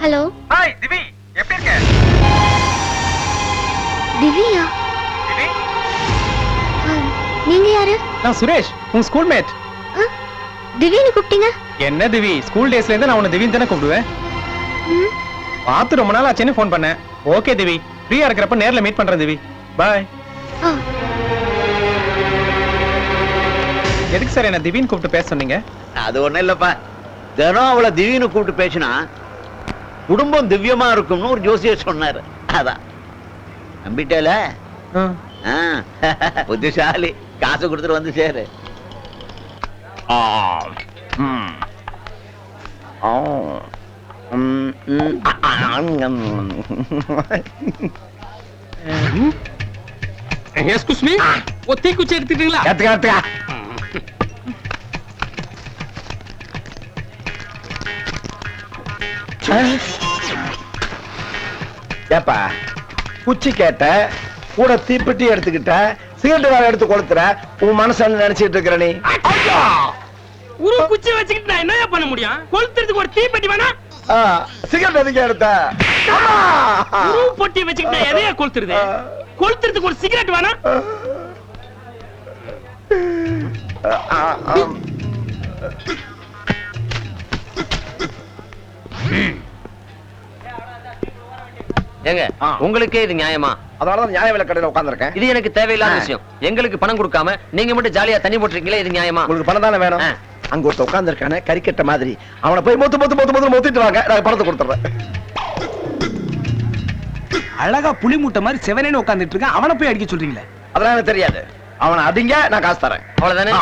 Hello. Hi திவி, எப்படி இருக்க? திவ்யா. திவி? நீங்க யாரு? நான் சுரேஷ், உன் ஸ்கூல்மேட். திவ்யான்னு கூப்பிட்டீங்க? என்ன திவி, ஸ்கூல் டேஸ்ல இருந்து நான் உன்னை திவின்னு தானே கூப்பிடுவேன். பார்த்து ரொம்ப நாள் ஆச்சுன்னு ஃபோன் பண்ணேன். ஓகே திவி, ஃப்ரீயா இருக்கிறப்ப நேர்ல மீட் பண்றேன் திவி. பாய். எதுக்கு சார் என்ன திவின்னு கூப்பிட்டு பேச சொன்னீங்க? அது ஒண்ணும் இல்லப்பா, தினம் அவளை திடீர்னு கூப்பிட்டு பேசினா குடும்பம் திவ்யமா இருக்கும்னு ஒரு ஜோசியர் சொன்னாரு. அதான் நம்பிட்டேல. புத்திசாலி, காசு கொடுத்துட்டு வந்து சேரு. எஸ்கூஸ் மீ, ஒத்தை குச்சி எடுத்துட்டீங்களா? கத்துக்கா. ஏப்பா, குச்சி கேட்ட, கூட தீப்பெட்டி எடுத்துக்கிட்ட, சிகரெட் வேற எடுத்து கொளுத்துற, உன் மனசு நினைச்சிட்டு இருக்கிற நீ. ஒரு குச்சி வச்சுக்கிட்டு நான் என்ன பண்ண முடியும்? கொளுத்துறதுக்கு ஒரு தீப்பெட்டி வேணா? சிகரெட் எதுக்கு எடுத்த? ஒரு பொட்டி வச்சுக்கிட்டு எதையா கொளுத்துறது? கொளுத்துறதுக்கு ஒரு சிகரெட் வேணா? ஏங்க, உங்களுக்கே இது நியாயமா? அதனாலதான் நியாய விலை கடையில உட்கார்ந்திருக்கேன். இது எனக்கு தேவையில்லாத விஷயம். எங்களுக்கு பணம் கொடுக்காம நீங்க மட்டும் ஜாலியா தண்ணி போட்டுருக்கீங்களே, இது நியாயமா? உங்களுக்கு பணம் தானே வேணும். அங்க ஒருத்த உட்கார்ந்திருக்கானே கறிக்கட்ட மாதிரி, அவனை போய் மொத்திட்டு வாங்க, நான் பணத்தை கொடுத்துறேன். அழகா புலி மூட்டை மாதிரி செவனேன்னு உட்கார்ந்துட்டு இருக்கேன், அவனை போய் அடிக்க சொல்றீங்களே? அதெல்லாம் எனக்கு தெரியாது. அவனை அடிங்க, நான் காசு தரேன். அவ்வளவுதானே?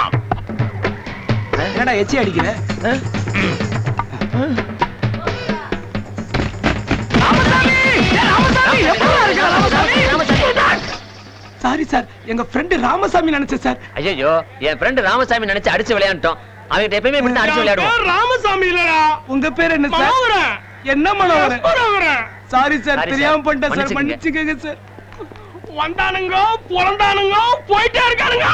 என்னடா எச்சி அடிக்கிற? சாரி சார், எங்க ஃப்ரெண்ட் ராமசாமி நினைச்சேன் சார். ஐயோ, என் ஃப்ரெண்ட் ராமசாமி நினைச்சு அடிச்சு விளையாண்டோம். அவங்கிட்ட எப்பயுமே இப்படி அடிச்சு விளையாடுவோம். ராமசாமி இல்லடா. உங்க பேர் என்ன சார்? என்ன மனோகரன்? சாரி சார், தெரியாம பண்ணிட்டேன் சார், மன்னிச்சுக்கங்க சார். வந்தானுங்க, புறந்தானுங்க, போயிட்டே இருக்கானுங்க.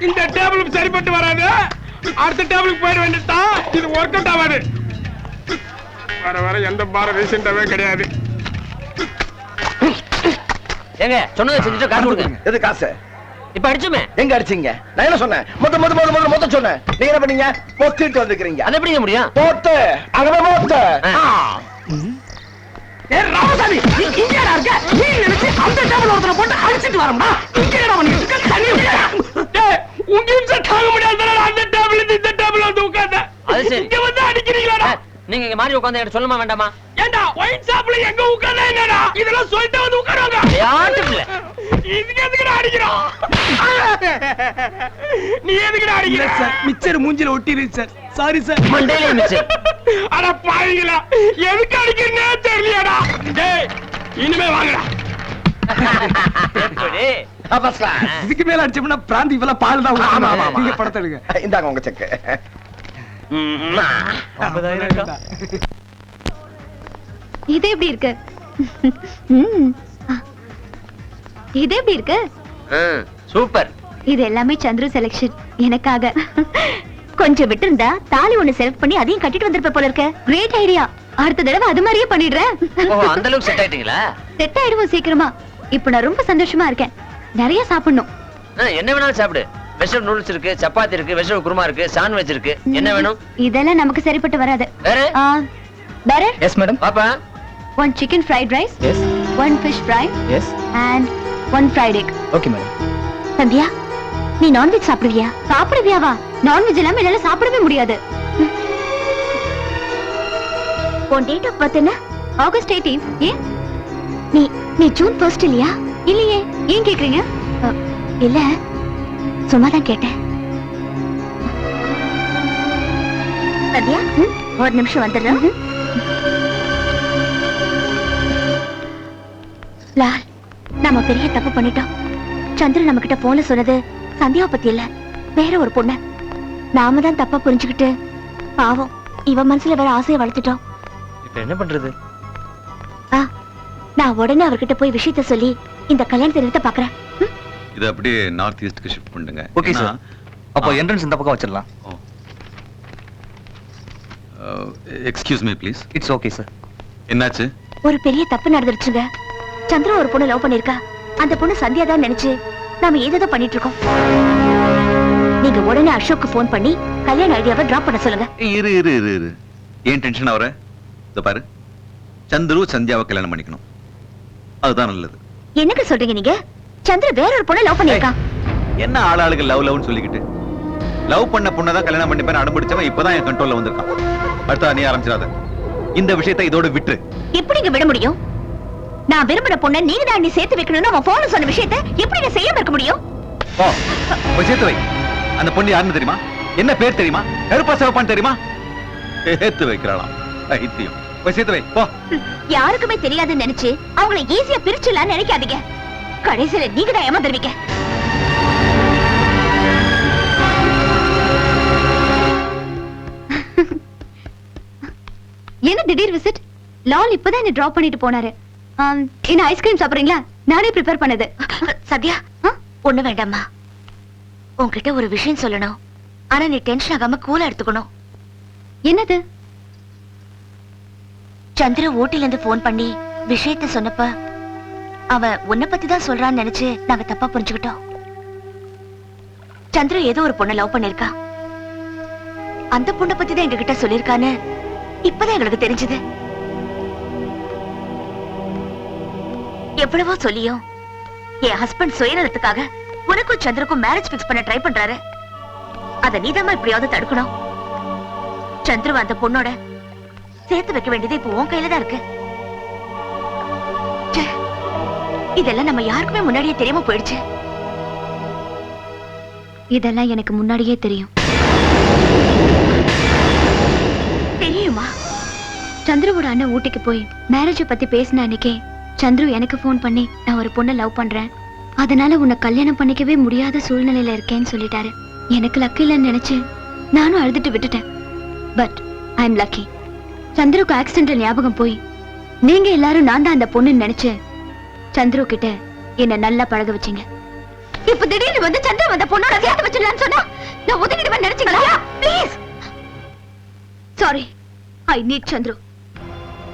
இந்த டேபிளுக்கு சரிப்பட்டு வராது. அடுத்த டேபிளுக்கு போயிட வேண்டியதுதான். இது ஒர்க் அவுட் ஆகாது. வர எந்த பாரம் ரீசெண்டாவே கிடையாது. ஏங்க, சொன்னதை செஞ்சுட்டு காசு கொடுங்க. எது காசு? இப்ப அடிச்சுமே. எங்க அடிச்சீங்க? நான் என்ன சொன்னேன்? மொத்த சொன்னேன். நீங்க என்ன பண்ணீங்க? மொத்திட்டு வந்துக்கிறீங்க. அது எப்படிங்க முடியும்? மொத்த அங்கவே மொத்த. ராமசாமி, இங்கடா இருக்க? நீ நினைச்சு அந்த டேபிள் ஒருத்தர போட்டு அடிச்சிட்டு வரமா? இங்கடா பண்ணிட்டு இருக்க? தண்ணி விடுடா. டேய், உங்க இம்சை தாங்க முடியாதடா. அந்த டேபிள் இந்த டேபிள் வந்து உட்கார்ந்தா. அது சரி. இங்க வந்து அடிக்கிறீங்களாடா? நீங்க இங்க மாதிரி உட்கார்ந்து எனக்கு சொல்லமா வேண்டாமா? ஏண்டா, ஒயிட் ஷாப்ல எங்க உட்கார்ந்தா என்னடா? இதெல்லாம் சொல்லிட்டு வந்து உட்காருவாங்க. யாட்டுல இதுக்கு எதுக்குடா அடிக்கிறான்? நீ எதுக்குடா அடிக்கிற? சார், மிச்சர் மூஞ்சில ஒட்டிருச்சு சார். Sorry sir. மண்டையில மிச்சர். அட பாவிங்களா, எதுக்கு அடிக்கிறீங்க தெரியலடா. டேய், இனிமே வாங்கடா. எப்படி? இதுக்கு மேல அடிச்சோம்னா பிராந்தி இவெல்லாம் பால் தான் ஊத்தணும். நீங்க படத்தை எடுங்க. இந்தாங்க உங்க செக். இது எப்படி இருக்கு? இது எப்படி இருக்கு? சூப்பர். இது எல்லாமே சந்திரு செலக்ஷன் எனக்காக. கொஞ்சம் விட்டு இருந்தா தாலி ஒண்ணு செலக்ட் பண்ணி அதையும் கட்டிட்டு வந்திருப்ப போல இருக்க. Great idea. அடுத்த தடவை அது மாதிரியே பண்ணிடுறேன். அந்த அளவுக்கு செட் ஆயிட்டீங்களா? செட் ஆயிடுவோம் சீக்கிரமா. இப்ப நான் ரொம்ப சந்தோஷமா இருக்கேன். நிறைய சாப்பிடணும். என்ன வேணாலும் சாப்பிடு. வெஜிடபிள் நூடுல்ஸ் இருக்கு, சப்பாத்தி இருக்கு, வெஜிடபிள் குருமா இருக்கு, சாண்ட்விச் இருக்கு. என்ன வேணும்? இதெல்லாம் நமக்கு சரிப்பட்டு வராது. வேற? வேற? Yes madam. பாப்பா, 1 chicken fried rice. Yes. 1 fish fry. Yes. And 1 fried egg. Okay madam. Sandhya, நீ நான்வெஜ் சாப்பிடுவியா? சாப்பிடுவியாவா? நான்வெஜ் இல்லாம என்னால சாப்பிடவே முடியாது. உன் டேட் ஆஃப் பர்த் என்ன? ஆகஸ்ட் 18. ஏன்? நீ ஜூன் 1 இல்லையா? இல்லையே. ஏன் கேக்குறீங்க? இல்ல, சும்மாதான் கேட்டேன். சந்தியா, ஒரு நிமிஷம் வந்துடுறேன். லால், நாம பெரிய தப்பு பண்ணிட்டோம். சந்திரன் நம்ம கிட்ட போன சொன்னது சந்தியாவை பத்தி இல்ல, வேற ஒரு பொண்ணு. நாம தான் தப்பா புரிஞ்சுக்கிட்டு பாவம் இவ மனசுல வேற ஆசையை வளர்த்துட்டோம். இப்ப என்ன பண்றது? நான் உடனே அவர்கிட்ட போய் விஷயத்தை சொல்லி இந்த கல்யாணத்தை நிறுத்த பாக்குறேன். இது அப்படியே நார்த் ஈஸ்ட்க்கு ஷிஃப்ட் பண்ணுங்க. Okay sir. அப்போ என்ட்ரன்ஸ் இந்த பக்கம் வச்சிரலாம். Excuse me please. It's okay sir. என்னாச்சு? ஒரு பெரிய தப்பு நடந்துருச்சுங்க. சந்திர ஒரு பொண்ணு லவ் பண்ணிருக்கா. அந்த பொண்ணு சந்தியா தான் நினைச்சு நாம ஏதோ பண்ணிட்டு இருக்கோம். நீங்க உடனே அசோக்கு போன் பண்ணி கல்யாண ஐடியாவை டிராப் பண்ண சொல்லுங்க. இரு இரு இரு இரு ஏன் டென்ஷன் ஆவற? இதோ பாரு, சந்துரு சந்தியாவை கல்யாணம் பண்ணிக்கணும், அதுதான் நல்லது. என்னங்க சொல்றீங்க நீங்க? சந்திர வேற ஒரு பொண்ணை லவ் பண்ணிருக்கா. என்ன ஆளாளுக்கு லவ் லவ்னு சொல்லிக்கிட்டு, லவ் பண்ண பொண்ணை தான் கல்யாணம் பண்ணிப்பேன் அனுப்பிடிச்சவன் இப்பதான் என் கண்ட்ரோல்ல வந்திருக்கான். அடுத்தா நீ ஆரம்பிச்சிடாத, இந்த விஷயத்தை இதோட விட்டு. எப்படிங்க விட முடியும்? நான் விரும்பின பொண்ணை நீங்க தான் நீ சேர்த்து வைக்கணும்னு அவன் போன்ல சொன்ன விஷயத்தை எப்படி நீ செய்யாம இருக்க முடியும்? போ போய் சேர்த்து வை. அந்த பொண்ணு யாருன்னு தெரியுமா? என்ன பேர் தெரியுமா? கருப்பா சிவப்பான்னு தெரியுமா? சேர்த்து வைக்கிறாளாம் ஐத்தியம். போய் சேர்த்து வை போ. யாருக்குமே தெரியாதுன்னு நினைச்சு அவங்களை ஈஸியா பிரிச்சுலாம் நினைக்காதீங்க. கடைசியில நீங்க தான் ஏமாந்துருவீங்க. என்ன திடீர் விசிட்? லால் இப்பதான் என்ன டிராப் பண்ணிட்டு போனாரு. என்ன ஐஸ்கிரீம் சாப்பிடுறீங்களா? நானே ப்ரிப்பேர் பண்ணது. சத்யா, ஒண்ணு வேண்டாம்மா. உன்கிட்ட ஒரு விஷயம் சொல்லணும். ஆனா நீ டென்ஷன் ஆகாம கூலா எடுத்துக்கணும். என்னது? சந்திர ஊட்டில இருந்து போன் பண்ணி விஷயத்த சொன்னப்ப அவ உன்னை பத்தி தான் சொல்றான்னு நினைச்சு நாங்க தப்பா புரிஞ்சுக்கிட்டோம். சந்திர ஏதோ ஒரு பொண்ணை லவ் பண்ணிருக்கா. அந்த பொண்ணை பத்தி தான் எங்ககிட்ட சொல்லிருக்கான்னு இப்பதான் எங்களுக்கு தெரிஞ்சது. எவ்வளவோ சொல்லியும் என் ஹஸ்பண்ட் சுயநலத்துக்காக உனக்கும் சந்திரக்கும் மேரேஜ் பிக்ஸ் பண்ண ட்ரை பண்றாரு. அத நீதாமா இப்படியாவது தடுக்கணும். சந்திர அந்த பொண்ணோட சேர்த்து வைக்க வேண்டியது இப்ப உன் கையில தான் இருக்கு. இதெல்லாம் நம்ம யாருக்குமே முன்னாடியே தெரியாம போயிடுச்சு. இதெல்லாம் எனக்கு முன்னாடியே தெரியும். தெரியுமா? சந்திரவோட அண்ணன் ஊட்டிக்கு போய் மேரேஜ் பத்தி பேசின அன்னைக்கே சந்திரு எனக்கு போன் பண்ணி நான் ஒரு பொண்ணை லவ் பண்றேன், அதனால உன்னை கல்யாணம் பண்ணிக்கவே முடியாத சூழ்நிலையில இருக்கேன்னு சொல்லிட்டாரு. எனக்கு லக்கி இல்லைன்னு நினைச்சு நானும் அழுதுட்டு விட்டுட்டேன். But I am lucky. சந்திருக்கு ஆக்சிடென்ட் ஞாபகம் போய் நீங்க எல்லாரும் நான் தான் அந்த பொண்ணுன்னு நினைச்சு சந்திரு கிட்ட என்ன நல்லா பழக வச்சீங்க. இப்ப திடீர்னு வந்து சந்திர வந்த பொண்ணோட சேர்த்து வச்சிடலான்னு சொன்னா நான் ஒதுங்கிடுவேன் நினைச்சீங்களா? Please. Sorry, I need Chandru.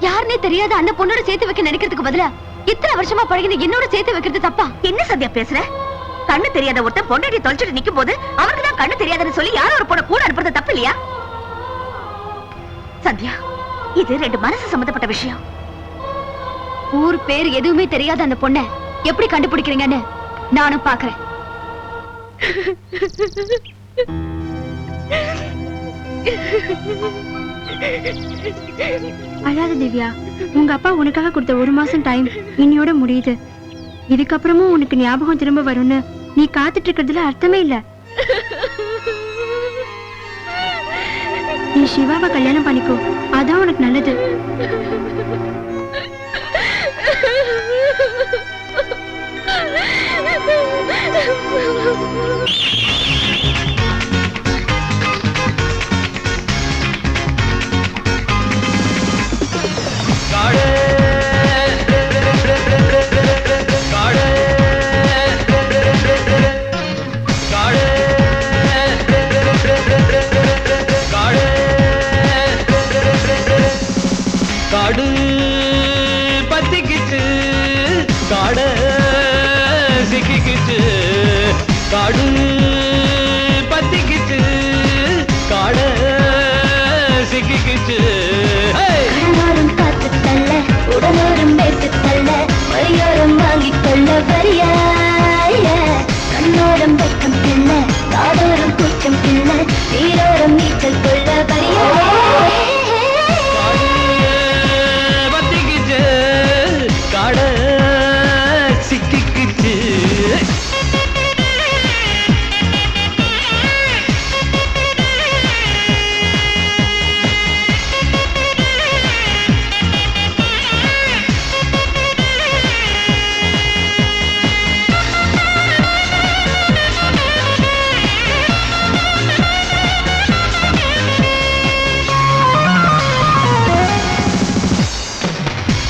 யாருன்னே தெரியாத அந்த பொண்ணோட சேர்த்து வைக்க நினைக்கிறதுக்கு பதிலா இத்தனை வருஷமா பழகின என்னோட சேர்த்து வைக்கிறது தப்பா? என்ன சந்தியா பேசுற? கண்ணு தெரியாத ஒருத்தன் பொண்டாட்டி தொலைச்சிட்டு நிக்கும் போது அவருக்கு தான் கண்ணு தெரியாதுன்னு சொல்லி யாரோ ஒரு பொண்ணை கூட அனுப்புறது தப்பு இல்லையா? சந்தியா, இது ரெண்டு மனசு சம்பந்தப்பட்ட விஷயம். ஊர் பேர் எதுவுமே தெரியாத அந்த பொண்ணை எப்படி கண்டுபிடிக்கிறீங்கன்னு நானும் பாக்குறேன். அழாத திவ்யா, உங்க அப்பா உனக்காக கொடுத்த 1 மாசம் டைம் இன்னையோட முடியுது. இதுக்கப்புறமும் உனக்கு ஞாபகம் திரும்ப வரும்னு நீ காத்துட்டு இருக்கிறதுல அர்த்தமே இல்ல. நீ சிவாவை கல்யாணம் பண்ணிக்கோ, அதான் உனக்கு நல்லது. காடு பத்திக்கிட்டு காட சிக்கிக்கிட்டு, காடு பத்திக்கிட்டு காட சிக்கிக்கிட்டு. காத்து தள்ள உடலோரும் பேத்து தள்ள வரியோரம் வாங்கிக் கொள்ள வரியாய கண்ணோரம் வெக்கம் பின்ன காதோரம் கூச்சம் பின்ன நீரோரம் நீச்சல் கொள்ள வரியாய பத்திக்கிட்டு காட சிக்கிக்கிட்டு.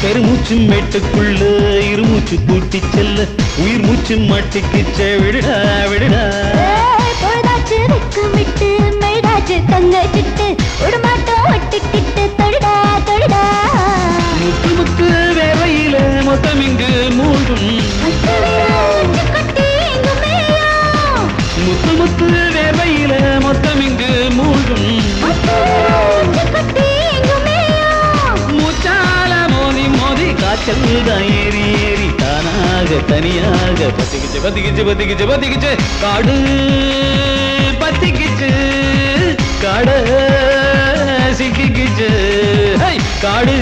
பெருமூச்சு மேட்டுக்குள்ள இருமூச்சு கூட்டி செல்ல உயிர் மூச்சு மாட்டிக்கிச்ச விடுடா விடுடா. பொழுதாச்சு வெக்கமிட்டு மெய்டாச்சு தங்க சிட்டு உடமாட்டம் ஒட்டிக்கிட்டு தொடுடா தொடுடா. காய்ச்சல்தான் ஏறி ஏறி தானாக தனியாக பத்திக்கிச்சு பத்திக்கிச்சு பத்திக்கிச்சு பத்திக்கிச்சு காடு பத்திக்கிச்சு காடு சிக்கிக்கிச்சு காடு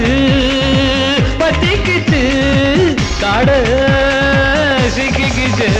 பத்திக்கிச்சு காடு சிக்கிக்கிச்சு.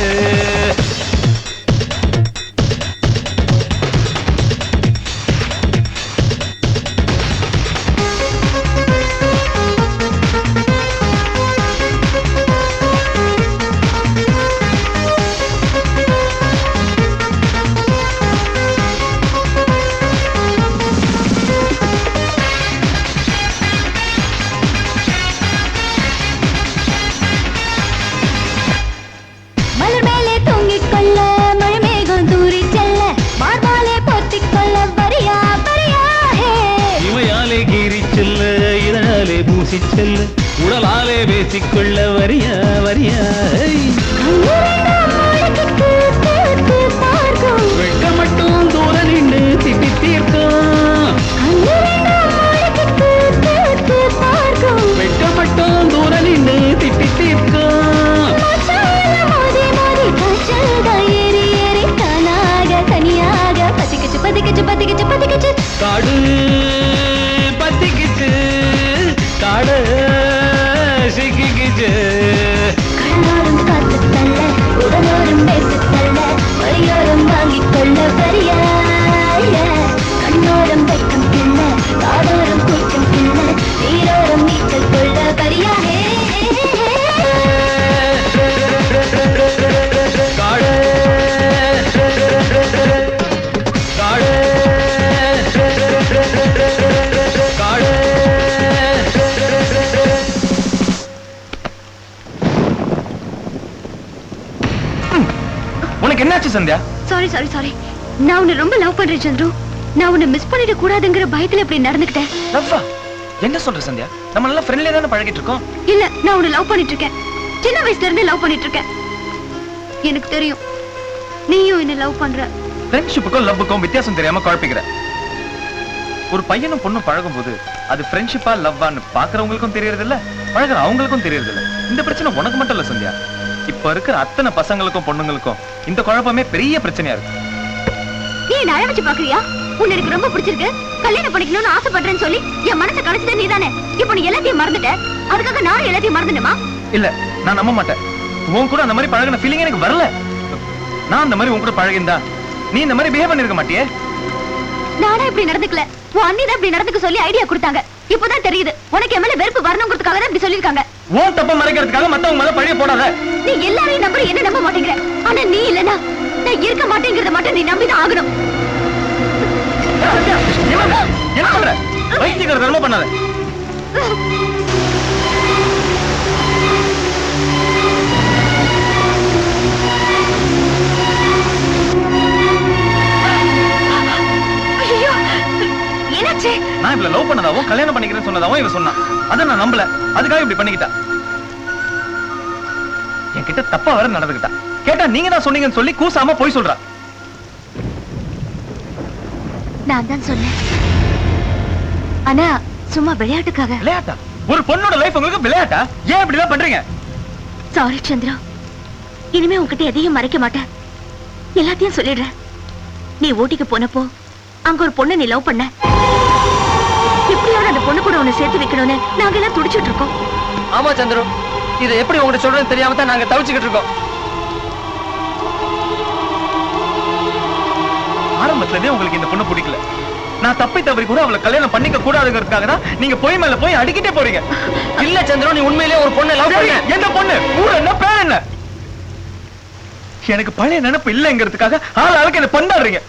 செல்ல உடலாலே பேசிக்கொள்ள வரியா வரியா வெட்ட மட்டும் தூர நின்று திட்டி தீர்க்கும் வெட்ட மட்டும் தூர நின்று திட்டி தீர்க்கும் காடு பத்திக்கிச்சு காடு சிக்கிக்கிச்சு. கண்ணோரும் காத்து தள்ள உடனோரும் பேசு தள்ள வரியோரும் வாங்கிக் கொள்ள வரியாய கண்ணோரம் வைக்கும் பின்ன காதோரம் கூட்டும் பின்ன நீரோரம் நீச்சல் கொள்ள வரியாயே காடு காடு காடு. உனக்கு என்னாச்சு சந்தியா? சாரி சாரி சாரி, நான் உன்னை ரொம்ப லவ் பண்றேன் சந்துரு. நான் உன்னை மிஸ் பண்ணிட கூடாதுங்கிற பயத்துல இப்படி நடந்துக்கிட்டேன். லவ்வா? என்ன சொல்ற சந்தியா? நம்ம நல்லா ஃப்ரெண்ட்லியா தானே பழகிட்டு இருக்கோம். இல்ல, நான் உன்னை லவ் பண்ணிட்டு இருக்கேன். சின்ன வயசுல இருந்து லவ் பண்ணிட்டு இருக்கேன். எனக்கு தெரியும் நீயும் என்ன லவ் பண்ற. ஃப்ரெண்ட்ஷிப்புக்கும் லவ்வுக்கும் வித்தியாசம் தெரியாம குழப்பிக்கிற. ஒரு பையனும் பொண்ணும் பழகும் போது அது ஃப்ரெண்ட்ஷிப்பா லவ்வான்னு பாக்குறவங்களுக்கும் தெரியறது இல்ல, பழகுற அவங்களுக்கும் தெரியறது இல்ல. இந்த பிரச்சனை உனக்கு மட்டும் இல்ல சந்தியா, இப்ப இருக்கிற அத்தனை பசங்களுக்கும் பொண்ணுங்களுக்கும் இந்த குழப்பமே பெரிய பிரச்சனையா இருக்கு. நீ என்ன அழ வச்சு பாக்குறியா? உன்னை எனக்கு ரொம்ப பிடிச்சிருக்கு, கல்யாணம் பண்ணிக்கணும்னு ஆசைப்படுறேன்னு சொல்லி என் மனசை கடைச்சதே நீதானே. இப்ப நீ எல்லாத்தையும் மறந்துட்ட, அதுக்காக நான் எல்லாத்தையும் மறந்துடுமா? இல்ல, நான் நம்ப மாட்டேன். உன் கூட அந்த மாதிரி பழகின ஃபீலிங் எனக்கு வரல. நான் அந்த மாதிரி உன் கூட பழகிந்தா நீ இந்த மாதிரி பிஹேவ் பண்ணிருக்க மாட்டியே. நானா இப்படி நடந்துக்கல, உன் அண்ணி தான் இப்படி நடந்துக்க சொல்லி ஐடியா கொடுத்தாங்க. இப்பதான் தெரியுது உனக்கு என் மேல வெறுப்பு வரணுங்கிறதுக்காக தான் இப்படி சொல்லிருக்காங்க. உன் தப்ப மறைக்கிறதுக்காக மத்தவங்க மேல பழிய போடாத. நீ எல்லாரையும் நம்புற, என்ன நம்ப மாட்டேங்கிற. ஆனா நீ இல்லனா நான் இருக்க மாட்டேங்கிறத மட்டும் நீ நம்பிதான் ஆகணும். என்ன பண்ற? வைத்தியக்கார தர்ம பண்ணாத. என்னாச்சு? நான் இப்ப லவ் பண்ணதாவும் கல்யாணம் பண்ணிக்கிறேன்னு சொன்னதாவும் இவ சொன்னா. அத நான் நம்பல, அதுக்காக இப்படி பண்ணிக்கிட்டா. என்கிட்ட தப்பா வேற நடந்துக்கிட்டா. கேட்டா நீங்க தான் சொன்னீங்கன்னு சொல்லி கூசாம போய் சொல்றா. நான் தான் சொன்னேன், ஆனா சும்மா விளையாட்டுக்காக. விளையாட்டா? ஒரு பொண்ணோட லைஃப் உங்களுக்கு விளையாட்டா? ஏன் இப்படி எல்லாம் பண்றீங்க? சாரி சந்திரா, இனிமே உன்கிட்ட எதையும் மறைக்க மாட்டேன், எல்லாத்தையும் சொல்லிடுறேன். நீ ஊட்டிக்கு போனப்போ அங்க ஒரு பொண்ணு நீ லவ் பண்ண. எப்படியாவது அந்த பொண்ணு கூட உன்னை சேர்த்து வைக்கணும்னு நாங்க எல்லாம் துடிச்சிட்டு இருக்கோம். ஆமா சந்திரு, இதை எப்படி உங்ககிட்ட சொல்றேன்னு தெரியாம தான் நாங்க தவிச்சுக்கிட்டு இருக்கோம். ஆரம்பத்துலதே உங்களுக்கு இந்த பொண்ணு பிடிக்கல. நான் தப்பி தவறி கூட அவளை கல்யாணம் பண்ணிக்க கூடாதுங்கிறதுக்காக தான் நீங்க போய் மேல போய் அடிக்கிட்டே போறீங்க. இல்ல சந்திரு, நீ உண்மையிலேயே ஒரு பொண்ணை லவ் பண்ண. எந்த பொண்ணு? ஊர் என்ன, பேர் என்ன? எனக்கு பழைய நினைப்பு இல்லைங்கிறதுக்காக ஆள் ஆளுக்கு என்ன பந்தாடுறீங்க.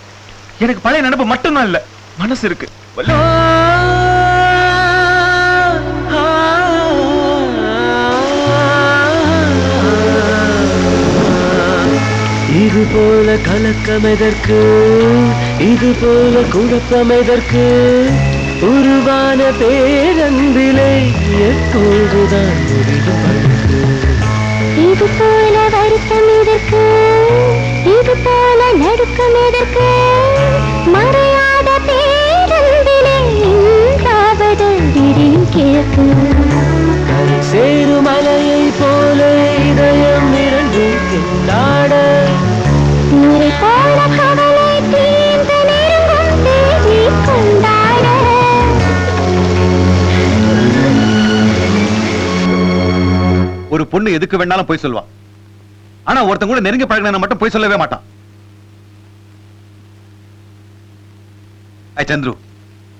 எனக்கு பழைய நினைப்பு மட்டும்தான் இல்ல, மனசு இருக்கு. இது போல கலக்கம் எதற்கு, இது போல குழப்பம் எதற்கு, உருவான பேரன்பிலே எப்போதுதான் முடியும் வழக்கு. இது போல வருத்தம் எதற்கு, இது போல நடுக்கம் எதற்கு, மறையாத பேரன்பிலே இன்றாவது திடீர் கிழக்கு. கரை சேருமா ஒரு பொண்ணு எதுக்கு வேணாலும் போய் சொல்வா. ஆனா ஒருத்தன் கூட நெருங்கி பழகின மட்டும் போய் சொல்லவே மாட்டான். சந்துரு,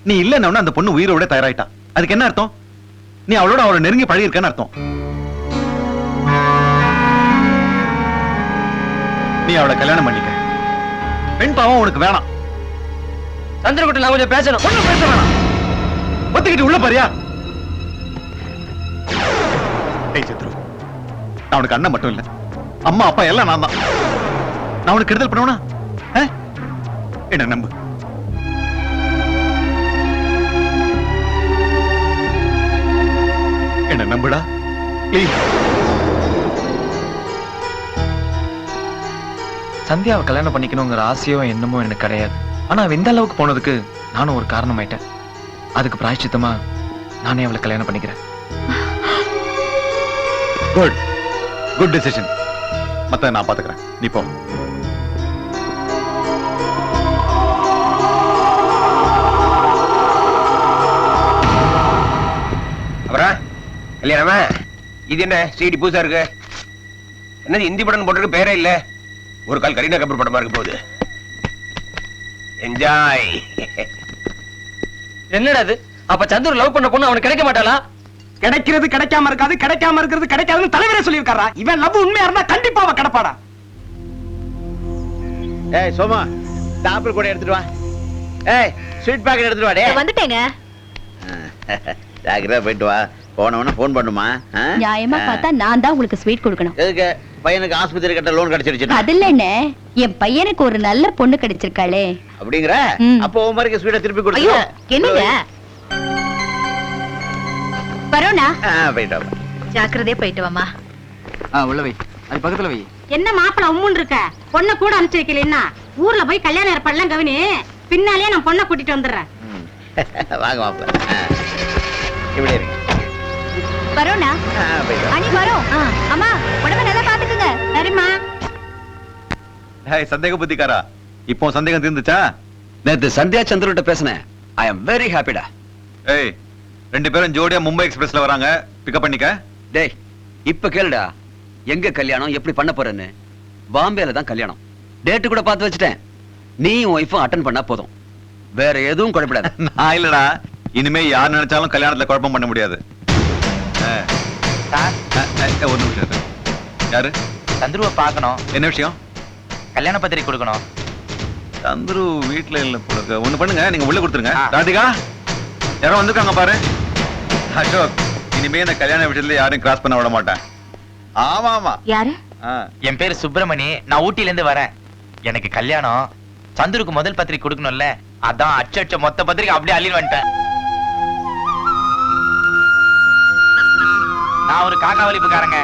நீ இல்லன்னா அந்த பொண்ணு உயிரோட தயாராயிட்டா. அதுக்கு என்ன அர்த்தம்? நீ அவளோட அவளை நெருங்கி பழகி இருக்கன்னு அர்த்தம். நீ அவளை கல்யாணம் பண்ணிக்க. பெண் பாவம் உனக்கு வேணாம். சந்திரகுட்ட நான் கொஞ்சம் பேசணும். ஒண்ணும் பேச வேணாம். ஒத்துக்கிட்டு உள்ள பாரியா? சந்துரு, நான் உனக்கு அண்ணன் மட்டும் இல்ல, அம்மா அப்பா எல்லாம் நான் தான். நான் உனக்கு கெடுதல் பண்ணுவனா? என்ன நம்பு. என்ன நம்புடா ப்ளீஸ். சந்தியாவை கல்யாணம் பண்ணிக்கணுங்கிற ஆசையோ என்னமோ எனக்கு கிடையாது. ஆனா அவ இந்த அளவுக்கு போனதுக்கு நானும் ஒரு காரணமாயிட்டேன். அதுக்கு பிராயச்சித்தமா நானே அவளை கல்யாணம் பண்ணிக்கிறேன். Good good decision. மத்த நான் பாத்துக்கிறேன். நீ போ. அப்புறம் கல்யாணமா? இது என்ன சீடி பூசா இருக்கு? என்னது இந்தி படம் போட்டிருக்கு, பேரே இல்ல. ஒரு கால் கரீனா கபூர் படமா இருக்க போகுது. என்ஜாய். என்னடா அது? அப்ப சந்துரு லவ் பண்ண பொண்ணு அவனுக்கு கிடைக்க மாட்டாளா? கிடைக்கிறது கிடைக்காம இருக்காது, கிடைக்காம இருக்கிறது கிடைக்காதுன்னு தலைவரே சொல்லியிருக்காரா. இவன் லவ் உண்மையா இருந்தா கண்டிப்பா அவ கிடப்பாடா. ஏய் சோமா, இந்த ஆப்பிள் கூட எடுத்துட்டு வா. ஏய் ஸ்வீட் பாக்கெட் எடுத்துட்டு வா. டேய் வந்துட்டேங்க. ஜாக்கிரதா போயிட்டு வா. போனவன போன் பண்ணுமா? நியாயமா பார்த்தா நான் தான் உங்களுக்கு ஸ்வீட் கொடுக்கணும். எதுக்கு? பையனுக்கு ஆஸ்பத்திரி கட்ட லோன் கிடைச்சிருச்சு. அது இல்லன்னு, என் பையனுக்கு ஒரு நல்ல பொண்ணு கிடைச்சிருக்காளே அப்படிங்கிற. அப்போ உன் மாதிரி ஸ்வீட்டை திருப்பி ஐயோ கொடுத்து என்னங்க பரோனா போயிட்டு வா. ஜாக்கிரதையா போயிட்டு வாமா. உள்ள வை, அது பக்கத்துல வை. என்ன மாப்பிள உம்முன்னு இருக்க? பொண்ணை கூட அனுப்பிச்சு வைக்கலன்னா ஊர்ல போய் கல்யாணம் ஏற்பாடுலாம் கவனி. பின்னாலே நான் பொண்ணை கூட்டிட்டு வந்துடுறேன். வாங்க மாப்பிள. இப்படி இருக்கு. பரோனா அனி வரோம். அம்மா உடம்ப நல்லா பாத்துக்குங்க. சரிம்மா. சந்தேக புத்திக்காரா, இப்போ சந்தேகம் தீர்ந்துச்சா? நேத்து சந்தியா சந்திரன்ட்ட பேசினேன். ஐ அம் வெரி ஹாப்பிடா. ஏய், ரெண்டு பேரும் ஜோடியா மும்பை எக்ஸ்பிரஸ்ல வராங்க. பிக்கப் பண்ணிக்க. டேய் இப்ப கேளுடா, எங்க கல்யாணம் எப்படி பண்ண போறேன்னு. பாம்பேல தான் கல்யாணம். டேட் கூட பார்த்து வச்சுட்டேன். நீ ஒய்ஃபும் அட்டென்ட் பண்ணா போதும், வேற எதுவும் குழப்படாது. நான் இல்லடா, இனிமே யார் நினைச்சாலும் கல்யாணத்துல குழப்பம் பண்ண முடியாது. ஒரு நிமிஷம் இரு. யாரு? சந்துருவை பார்க்கணும். என்ன விஷயம்? கல்யாண பத்திரிக்கை கொடுக்கணும். சந்துரு வீட்டுல இல்ல கொடுக்க. ஒண்ணு பண்ணுங்க, நீங்க உள்ள கொடுத்துருங்க. ராதிகா, யாரோ வந்திருக்காங்க பாரு. அசோக், இனிமே இந்த கல்யாண விஷயத்துல யாரையும் கிராஸ் பண்ண விட மாட்டேன். ஆமா ஆமா. யாரு? என் பேரு சுப்பிரமணி, நான் ஊட்டில இருந்து வரேன். எனக்கு கல்யாணம். சந்துருக்கு முதல் பத்திரிக்கை கொடுக்கணும்ல, அதான் அச்ச மொத்த பத்திரிக்கை அப்படியே அள்ளி வந்துட்டேன். நான் ஒரு காக்கா வலிப்புக்காரங்க.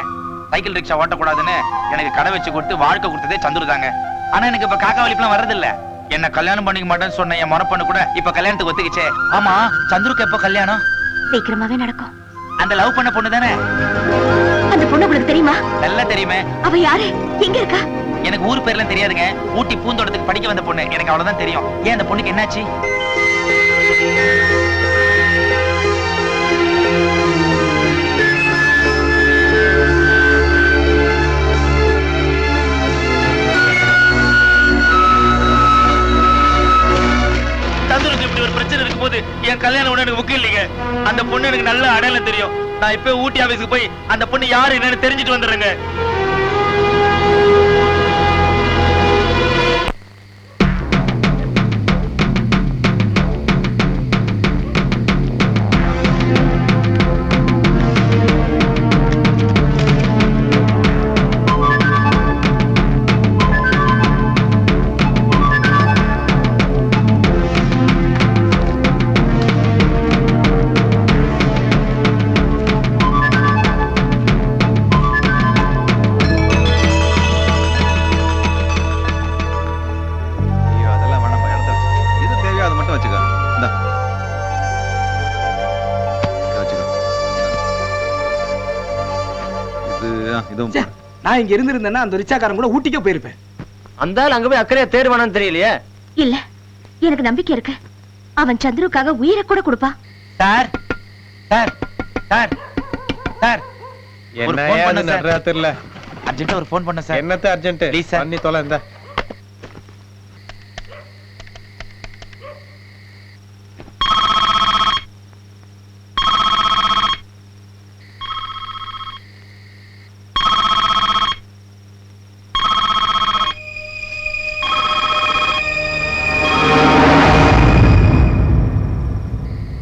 சைக்கிள் ரிக்ஷா ஓட்டக்கூடாதுன்னு எனக்கு கடை வச்சு கொடுத்து வாழ்க்கை கொடுத்ததே சந்துரு தாங்க. ஆனா எனக்கு இப்ப காக்கா வலிப்புலாம் வர்றது இல்ல. என்ன கல்யாணம் பண்ணிக்க மாட்டேன்னு சொன்ன என் மொறப்பண்ணு கூட இப்ப கல்யாணத்துக்கு ஒத்துக்கிச்சே. ஆமா, சந்துருக்கு எப்போ கல்யாணம்? சீக்கிரமாவே நடக்கும். அந்த லவ் பண்ண பொண்ணு தானே? அந்த பொண்ணு உங்களுக்கு தெரியுமா? நல்லா தெரியுமே. அவ யாரு? எங்க இருக்கா? எனக்கு ஊர் பேர்லாம் தெரியாதுங்க. ஊட்டி பூந்தோட்டத்துக்கு படிக்க வந்த பொண்ணு, எனக்கு அவ்வளவுதான் தெரியும். ஏன் அந்த பொண்ணுக்கு என்னாச்சு? சந்துருக்கு இப்படி ஒரு பிரச்சனை இருக்கும் போது என் கல்யாணம் ஒண்ணு எனக்கு முக்கியம் இல்லைங்க. அந்த பொண்ணு எனக்கு நல்ல அடையாளம் தெரியும். நான் இப்ப ஊட்டி ஆபீஸ்க்கு போய் அந்த பொண்ணு யாரு என்னன்னு தெரிஞ்சுட்டு வந்துடுறேங்க. நான் இங்க இருந்திருந்தேன்னா அந்த ரிச்சாக்காரன் கூட ஊட்டிக்கே போயிருப்பேன். அந்த ஆள் அங்க போய் அக்கறையா தேர்வானான்னு தெரியலையே. இல்ல, எனக்கு நம்பிக்கை இருக்கு. அவன் சந்துருக்காக உயிரை கூட கொடுப்பான். சார் சார் சார் சார் ஒரு என்ன phone ஏது பண்ண சார். நடுறா தெரியல. அர்ஜென்ட்டா ஒரு ஃபோன் பண்ண சார். என்னத்த அர்ஜென்ட் Please, sir. பண்ணி தொலை இந்த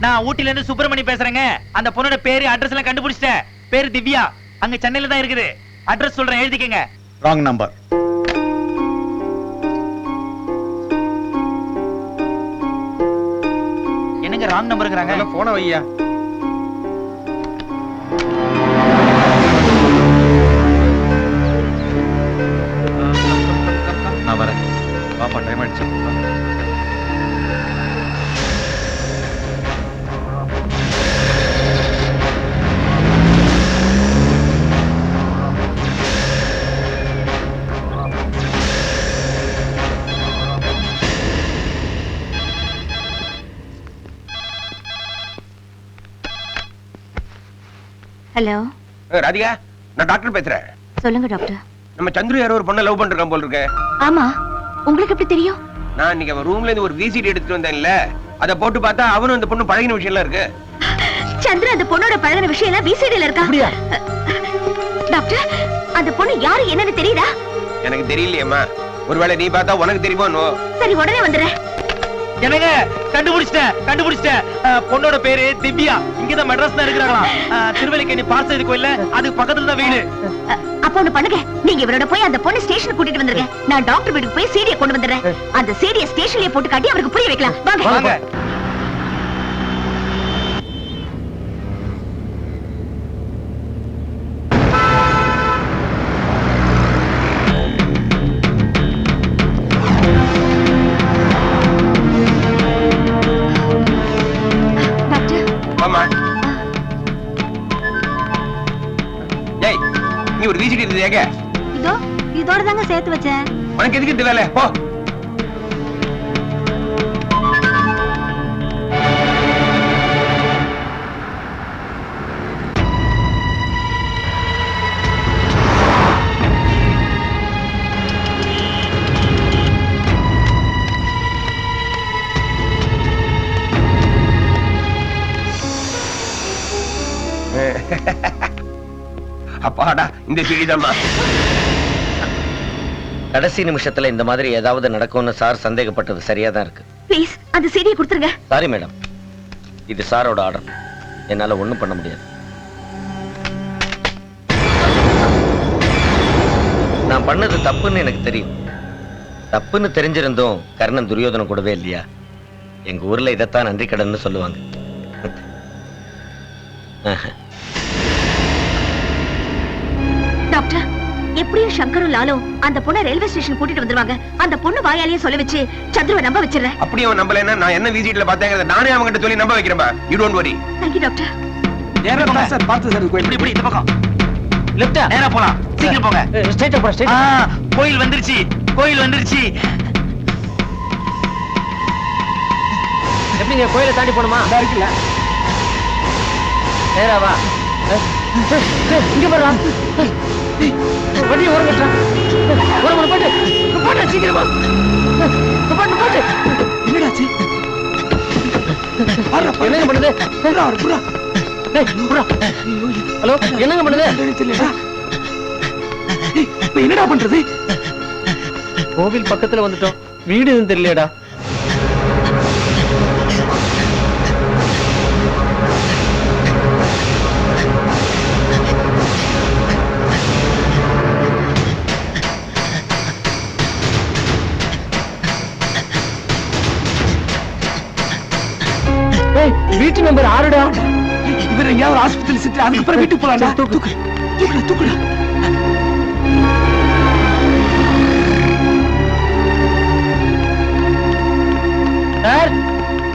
நான் ஊட்டில இருந்து சுப்பிரமணி பேசுறேங்க. அந்த பொண்ணோட பேரு அட்ரஸ் எல்லாம் கண்டுபிடிச்சிட்டேன். பேரு திவ்யா. அங்க சென்னையில தான் இருக்குது. அட்ரஸ் சொல்றேன், எழுதிக்கங்க. Wrong number. என்னங்க ராங் நம்பருங்கறாங்க? போன வையா. நான் வரேன். பாப்பா டைம் ஆயிடுச்சு. ஹலோ, ராதிகா, நான் டாக்டர் பேசுறேன். சொல்லுங்க டாக்டர். நம்ம சந்துரு யாரோ ஒரு பொண்ணை லவ் பண்ணிருக்கான் போல இருக்கு. ஆமா, உங்களுக்கு எப்படி தெரியும்? நான் இன்னைக்கு அவன் ரூம்ல இருந்து ஒரு விசிடி எடுத்துட்டு வந்தேன்ல, அத போட்டு பார்த்தா அவனும் அந்த பொண்ணு பழகின விஷயம்லாம் இருக்கு. சந்திர அந்த பொண்ணோட பழகின விஷயம் எல்லாம் விசிடில இருக்கா? டாக்டர், அந்த பொண்ணு யாரு என்னன்னு தெரியுதா? எனக்கு தெரியலையேம்மா. ஒருவேளை நீ பார்த்தா உனக்கு தெரியுமோ? சரி, உடனே வந்துடுறேன். என்னங்க கண்டுபிடிச்சிட்டேன். பொண்ணோட பேரு திவ்யா. இங்கதான் மெட்ராஸ் தான் இருக்கிறாங்களாம். திருவல்லிக்கேணி பார்சல் கோயில்ல அதுக்கு பக்கத்துல தான் வீடு. அப்ப ஒண்ணு பண்ணுங்க, நீங்க இவரோட போய் அந்த பொண்ணு ஸ்டேஷன் கூட்டிட்டு வந்துருங்க. நான் டாக்டர் வீட்டுக்கு போய் சீடியை கொண்டு வந்துடுறேன். அந்த சீடியை ஸ்டேஷன்லயே போட்டு காட்டி அவருக்கு புரிய வைக்கலாம். வாங்க. ஆமா. ஏய், நீ ஒரு விசிடி இருந்தீங்க. இதோட தாங்க சேர்த்து வச்சேன். உனக்கு எதுக்கு இந்த வேலை? போ. அப்பாடா, இந்த சீடிதாம்மா. கடைசி நிமிஷத்துல இந்த மாதிரி ஏதாவது நடக்கும்னு சார் சந்தேகப்பட்டது சரியா தான் இருக்கு. ப்ளீஸ் அந்த சீடியை கொடுத்துருங்க. சாரி மேடம், இது சாரோட ஆர்டர். என்னால ஒண்ணும் பண்ண முடியாது. நான் பண்ணது தப்புன்னு எனக்கு தெரியும். தப்புன்னு தெரிஞ்சிருந்தும் கர்ணன் துரியோதனம் கூடவே இல்லையா? எங்க ஊர்ல இதைத்தான் நன்றி கடன்னு சொல்லுவாங்க. டாக்டர், எப்படியும் சங்கரும் லாலும் அந்த பொண்ணை ரயில்வே ஸ்டேஷன் கூட்டிட்டு வந்துருவாங்க. அந்த பொண்ணு வாயாலேயே சொல்ல வச்சு சந்துருவை நம்ப வச்சிடுறேன். அப்படி அவன் நம்பலன்னா நான் என்ன விசிட்ல பார்த்தேங்கிறத நானே அவன்கிட்ட சொல்லி நம்ப வைக்கிறேன்பா. You don't worry. Thank you doctor. நேரா போங்க சார். பார்த்து சார் கோயில். இப்படி இந்த பக்கம். லெஃப்ட்டா நேரா போலாம். சீக்கிரம் போங்க. ஸ்ட்ரைட்டா போங்க. ஸ்ட்ரைட். கோயில் வந்துருச்சு. எப்படிங்க கோயிலை தாண்டி போணுமா? இருக்குல்ல. நேரா வா. இங்க வரா. வண்டி ஓரம் கட்டா. ஓரம் போட்டு சீக்கிரமா. போட்டு. என்னடாச்சு? என்னங்க பண்ணுது? ஹலோ, என்னங்க பண்ணுது? என்னடா பண்றது? கோவில் பக்கத்துல வந்துட்டோம். வீடு எதுவும் தெரியலடா. வீட்டு நம்பர் 6டா. இவர் எங்கேயாவது ஒரு ஆஸ்பத்திரி சிட்டு அதுக்கப்புறம் வீட்டுக்கு போலாம்டா. தூக்குடா.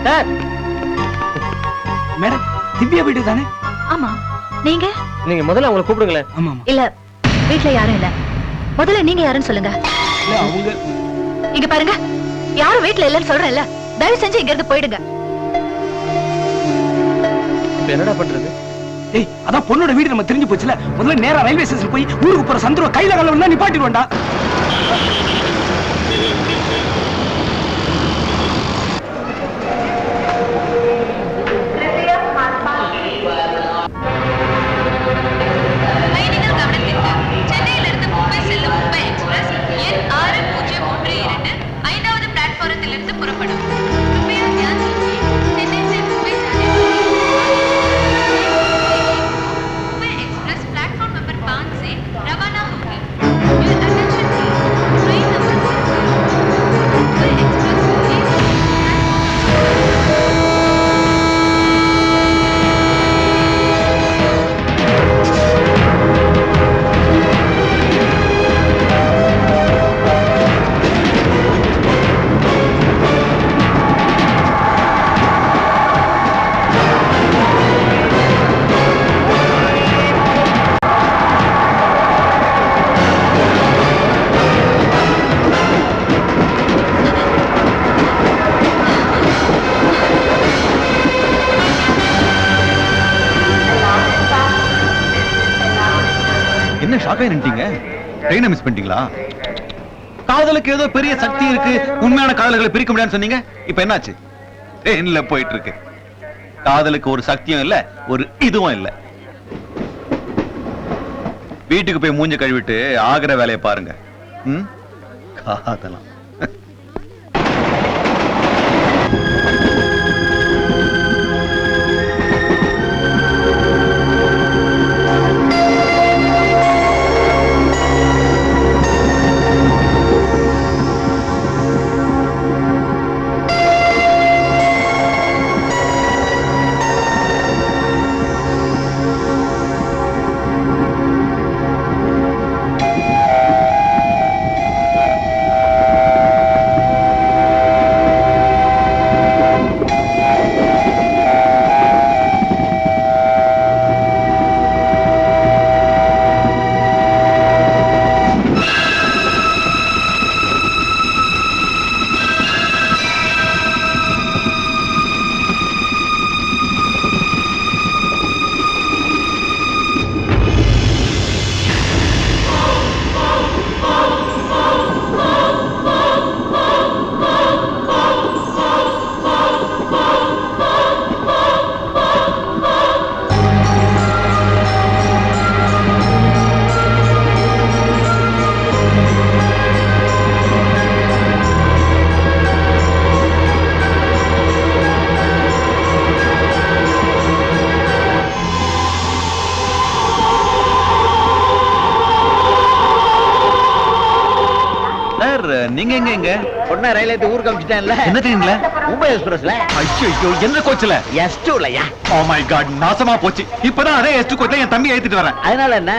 சார் மேடம், திவ்யா வீடு தானே? ஆமா. நீங்க முதல்ல அவங்களை கூப்பிடுங்களேன். ஆமா. இல்ல, வீட்ல யாரும் இல்ல. முதல்ல நீங்க யாருன்னு சொல்லுங்க. அவங்க இங்க பாருங்க, யாரும் வீட்ல இல்லன்னு சொல்றேன்ல. தயவு செஞ்சு இங்க இருந்து போயிடுங்க. என்னடா பண்றது? ஏய் அதான் பொண்ணோட வீடு நம்ம தெரிஞ்சு போச்சுல, முதல்ல நேரா ரயில்வே ஸ்டேஷன் போய் ஊருக்கு போற சந்துருவ கையில கலவனா நிப்பாட்டிடுவான்டா. என்ன ஷாக்காய் நின்ட்டீங்க? ட்ரெயினை மிஸ் பண்ணிட்டீங்களா? காதலுக்கு ஏதோ பெரிய சக்தி இருக்கு, உண்மையான காதல்களை பிரிக்க முடியாதுன்னு சொன்னீங்க. இப்ப என்னாச்சு? ட்ரெயின்ல போயிட்டு இருக்கு. காதலுக்கு ஒரு சக்தியும் இல்ல, ஒரு இதுவும் இல்ல. வீட்டுக்கு போய் மூஞ்ச கழுவிட்டு ஆகிற வேலையை பாருங்க. காதலாம். நீங்க எங்க எங்க பொண்ணா ரயில் ஏத்தி ஊருக்கு அனுப்பிச்சிட்டேன்ல. என்ன ட்ரெயின்ல? மும்பை எக்ஸ்பிரஸ்ல. ஐயோ எந்த கோச்ல? S2லயா? ஓ மை காட், நாசமா போச்சு. இப்பதான் அதே S2 கோச்ல என் தம்பி ஏத்திட்டு வரேன். அதனால என்ன?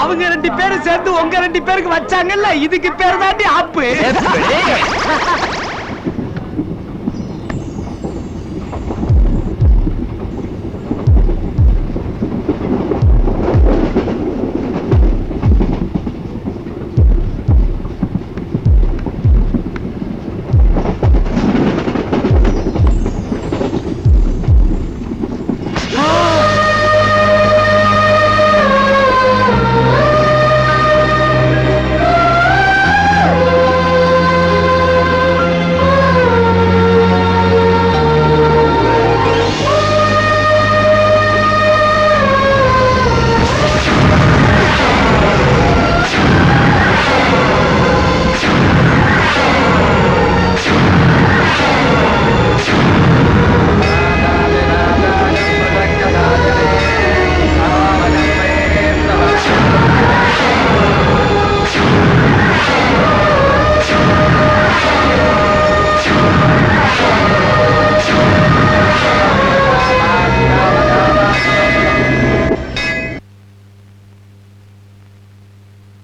அவங்க 2 பேரும் சேர்ந்து உங்க 2 பேருக்கு வச்சாங்கல்ல, இதுக்கு பேர் தாண்டி ஆப்பு.